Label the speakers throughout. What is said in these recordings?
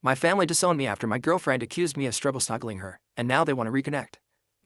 Speaker 1: My family disowned me after my girlfriend accused me of struggle snuggling her, and now they want to reconnect.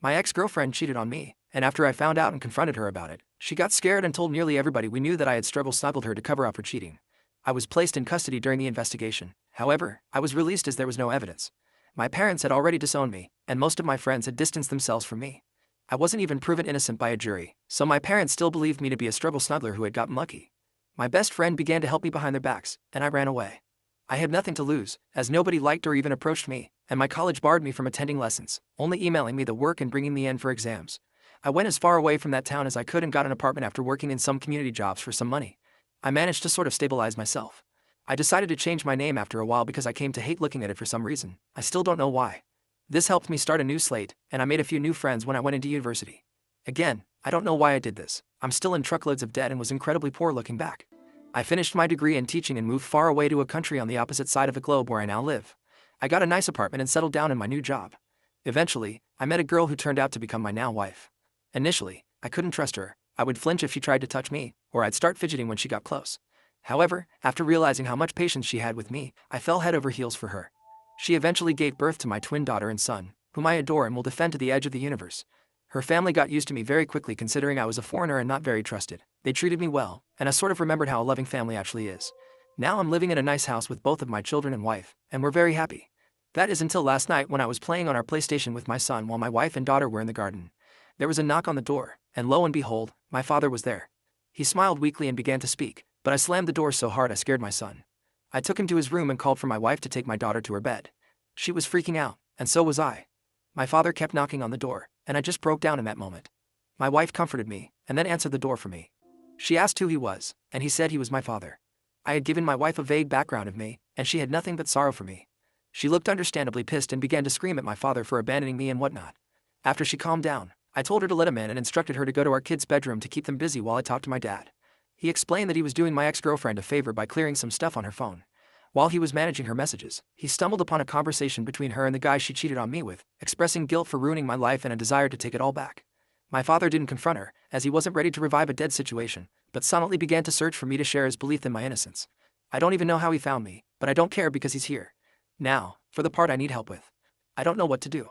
Speaker 1: My ex-girlfriend cheated on me, and after I found out and confronted her about it, she got scared and told nearly everybody we knew that I had struggle snuggled her to cover up her cheating. I was placed in custody during the investigation. However, I was released as there was no evidence. My parents had already disowned me, and most of my friends had distanced themselves from me. I wasn't even proven innocent by a jury, so my parents still believed me to be a struggle snuggler who had gotten lucky. My best friend began to help me behind their backs, and I ran away. I had nothing to lose, as nobody liked or even approached me, and my college barred me from attending lessons, only emailing me the work and bringing me in for exams. I went as far away from that town as I could and got an apartment after working in some community jobs for some money. I managed to sort of stabilize myself. I decided to change my name after a while because I came to hate looking at it for some reason. I still don't know why. This helped me start a new slate, and I made a few new friends when I went into university. Again, I don't know why I did this. I'm still in truckloads of debt and was incredibly poor looking back. I finished my degree in teaching and moved far away to a country on the opposite side of the globe where I now live. I got a nice apartment and settled down in my new job. Eventually, I met a girl who turned out to become my now wife. Initially, I couldn't trust her. I would flinch if she tried to touch me, or I'd start fidgeting when she got close. However, after realizing how much patience she had with me, I fell head over heels for her. She eventually gave birth to my twin daughter and son, whom I adore and will defend to the edge of the universe. Her family got used to me very quickly considering I was a foreigner and not very trusted. They treated me well, and I sort of remembered how a loving family actually is. Now I'm living in a nice house with both of my children and wife, and we're very happy. That is until last night when I was playing on our PlayStation with my son while my wife and daughter were in the garden. There was a knock on the door, and lo and behold, my father was there. He smiled weakly and began to speak, but I slammed the door so hard I scared my son. I took him to his room and called for my wife to take my daughter to her bed. She was freaking out, and so was I. My father kept knocking on the door, and I just broke down in that moment. My wife comforted me, and then answered the door for me. She asked who he was, and he said he was my father. I had given my wife a vague background of me, and she had nothing but sorrow for me. She looked understandably pissed and began to scream at my father for abandoning me and whatnot. After she calmed down, I told her to let him in and instructed her to go to our kids' bedroom to keep them busy while I talked to my dad. He explained that he was doing my ex-girlfriend a favor by clearing some stuff on her phone. While he was managing her messages, he stumbled upon a conversation between her and the guy she cheated on me with, expressing guilt for ruining my life and a desire to take it all back. My father didn't confront her, as he wasn't ready to revive a dead situation, but silently began to search for me to share his belief in my innocence. I don't even know how he found me, but I don't care because he's here. Now, for the part I need help with. I don't know what to do.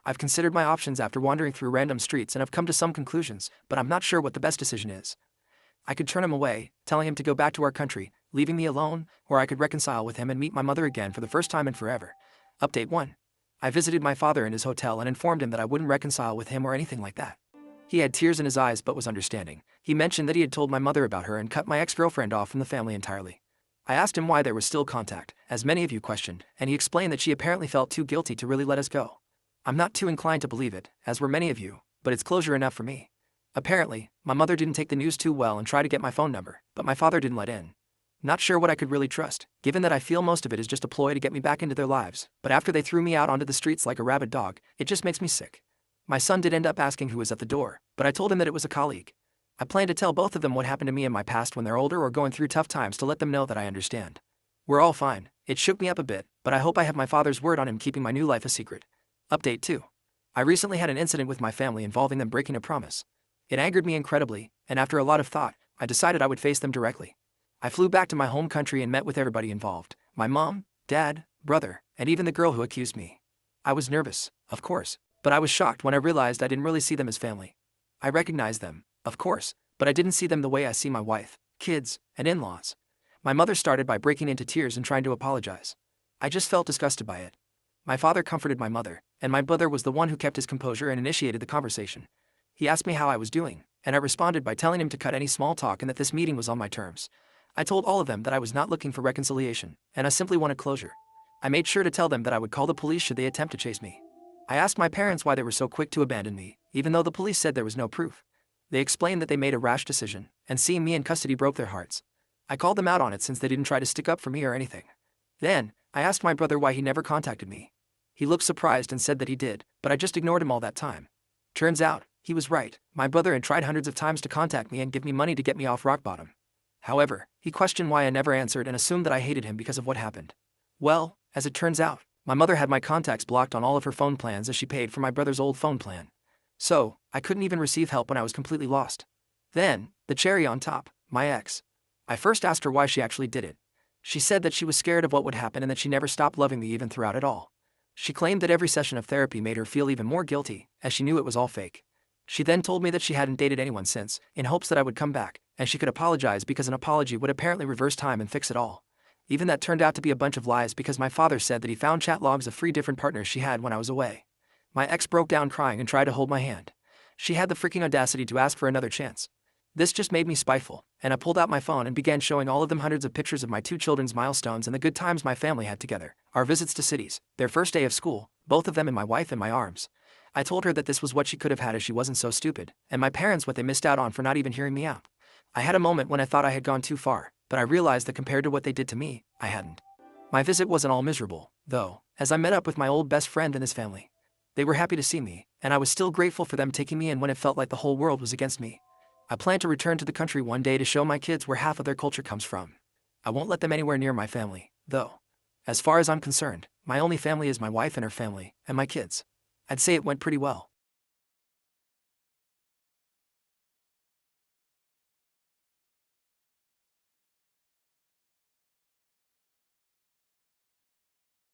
Speaker 1: I've considered my options after wandering through random streets and have come to some conclusions, but I'm not sure what the best decision is. I could turn him away, telling him to go back to our country, leaving me alone, or I could reconcile with him and meet my mother again for the first time in forever. Update 1. I visited my father in his hotel and informed him that I wouldn't reconcile with him or anything like that. He had tears in his eyes but was understanding. He mentioned that he had told my mother about her and cut my ex-girlfriend off from the family entirely. I asked him why there was still contact, as many of you questioned, and he explained that she apparently felt too guilty to really let us go. I'm not too inclined to believe it, as were many of you, but it's closure enough for me. Apparently, my mother didn't take the news too well and tried to get my phone number, but my father didn't let in. Not sure what I could really trust, given that I feel most of it is just a ploy to get me back into their lives, but after they threw me out onto the streets like a rabid dog, it just makes me sick. My son did end up asking who was at the door, but I told him that it was a colleague. I plan to tell both of them what happened to me in my past when they're older or going through tough times to let them know that I understand. We're all fine. It shook me up a bit, but I hope I have my father's word on him keeping my new life a secret. Update 2. I recently had an incident with my family involving them breaking a promise. It angered me incredibly, and after a lot of thought, I decided I would face them directly. I flew back to my home country and met with everybody involved, my mom, dad, brother, and even the girl who accused me. I was nervous, of course, but I was shocked when I realized I didn't really see them as family. I recognized them, of course, but I didn't see them the way I see my wife, kids, and in-laws. My mother started by breaking into tears and trying to apologize. I just felt disgusted by it. My father comforted my mother, and my brother was the one who kept his composure and initiated the conversation. He asked me how I was doing, and I responded by telling him to cut any small talk and that this meeting was on my terms. I told all of them that I was not looking for reconciliation, and I simply wanted closure. I made sure to tell them that I would call the police should they attempt to chase me. I asked my parents why they were so quick to abandon me, even though the police said there was no proof. They explained that they made a rash decision, and seeing me in custody broke their hearts. I called them out on it since they didn't try to stick up for me or anything. Then, I asked my brother why he never contacted me. He looked surprised and said that he did, but I just ignored him all that time. Turns out, he was right. My brother had tried hundreds of times to contact me and give me money to get me off rock bottom. However, he questioned why I never answered and assumed that I hated him because of what happened. Well, as it turns out, my mother had my contacts blocked on all of her phone plans as she paid for my brother's old phone plan. So, I couldn't even receive help when I was completely lost. Then, the cherry on top, my ex. I first asked her why she actually did it. She said that she was scared of what would happen and that she never stopped loving me even throughout it all. She claimed that every session of therapy made her feel even more guilty, as she knew it was all fake. She then told me that she hadn't dated anyone since, in hopes that I would come back, and she could apologize because an apology would apparently reverse time and fix it all. Even that turned out to be a bunch of lies because my father said that he found chat logs of 3 different partners she had when I was away. My ex broke down crying and tried to hold my hand. She had the freaking audacity to ask for another chance. This just made me spiteful, and I pulled out my phone and began showing all of them hundreds of pictures of my 2 children's milestones and the good times my family had together, our visits to cities, their first day of school, both of them and my wife in my arms. I told her that this was what she could have had if she wasn't so stupid, and my parents what they missed out on for not even hearing me out. I had a moment when I thought I had gone too far, but I realized that compared to what they did to me, I hadn't. My visit wasn't all miserable, though, as I met up with my old best friend and his family. They were happy to see me, and I was still grateful for them taking me in when it felt like the whole world was against me. I plan to return to the country one day to show my kids where half of their culture comes from. I won't let them anywhere near my family, though. As far as I'm concerned, my only family is my wife and her family, and my kids. I'd say it went pretty well.